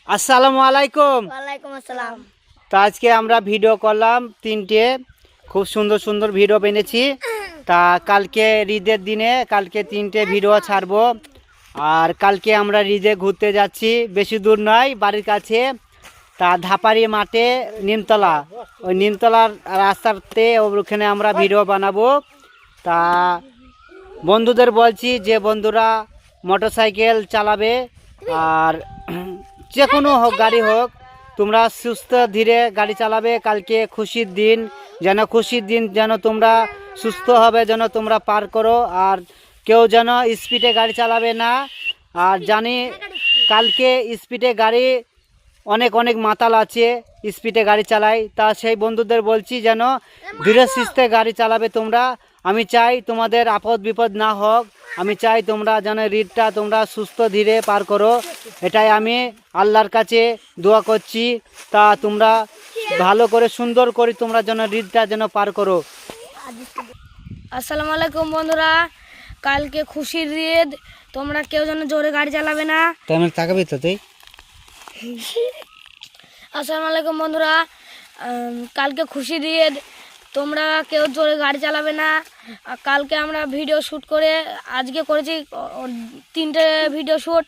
আসসালামু আলাইকুম। ওয়ালাইকুম আসসালাম। তো আজকে আমরা ভিডিও করলাম তিনটে, খুব সুন্দর সুন্দর ভিডিও বেনেছি। তা কালকে ঈদের দিনে কালকে তিনটে ভিডিও ছাড়বো। আর কালকে আমরা ঈদে ঘুরতে যাচ্ছি, বেশি দূর নয়, বাড়ির কাছে। তা ধাপারি মাঠে নিমতলা, ওই নিমতলার রাস্তাতে ওখানে আমরা ভিডিও বানাবো। তা বন্ধুদের বলছি যে বন্ধুরা মোটরসাইকেল চালাবে আর যে কোনো হোক গাড়ি হোক, তোমরা সুস্থ ধীরে গাড়ি চালাবে। কালকে খুশির দিন, যেন তোমরা সুস্থ হবে, যেন তোমরা পার করো। আর কেউ যেন স্পিডে গাড়ি চালাবে না। আর জানি কালকে স্পিডে গাড়ি অনেক অনেক মাতাল আছে, স্পিডে গাড়ি চালায়। তা সেই বন্ধুদের বলছি যেন ধীরে সুস্থে গাড়ি চালাবে তোমরা। আমি চাই তোমাদের আপদ বিপদ না হোক, আমি চাই তোমরা যেন ঈদটা তোমরা সুস্থ ধীরে পার করো। এটাই আমি আল্লাহর কাছে দোয়া করছি। তা তোমরা ভালো করে সুন্দর করে তোমরা যেন ঈদটা যেন পার করো। আসসালামু আলাইকুম বন্ধুরা, কালকে খুশির ঈদ, তোমরা কেউ যেন জোরে গাড়ি চালাবে না। তেমন তাকাবি তো তুই। আসসালামু আলাইকুম বন্ধুরা, কালকে খুশির ঈদ, তোমরা কেউ জোরে গাড়ি চালাবে না। কালকে আমরা ভিডিও শ্যুট করে আজকে করেছি তিনটে ভিডিও শ্যুট,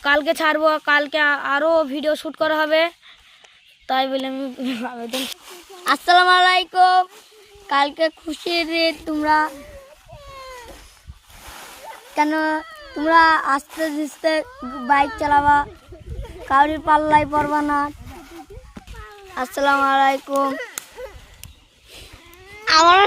কালকে ছাড়বো। কালকে আরও ভিডিও শ্যুট করা হবে, তাই বলে আমি আবেদন। আসসালামু আলাইকুম, কালকে খুশির ঈদ, তোমরা আস্তে আস্তে বাইক চালাবা, কাউরির পাল্লায় পড়বা না। আসসালামু আলাইকুম। আমার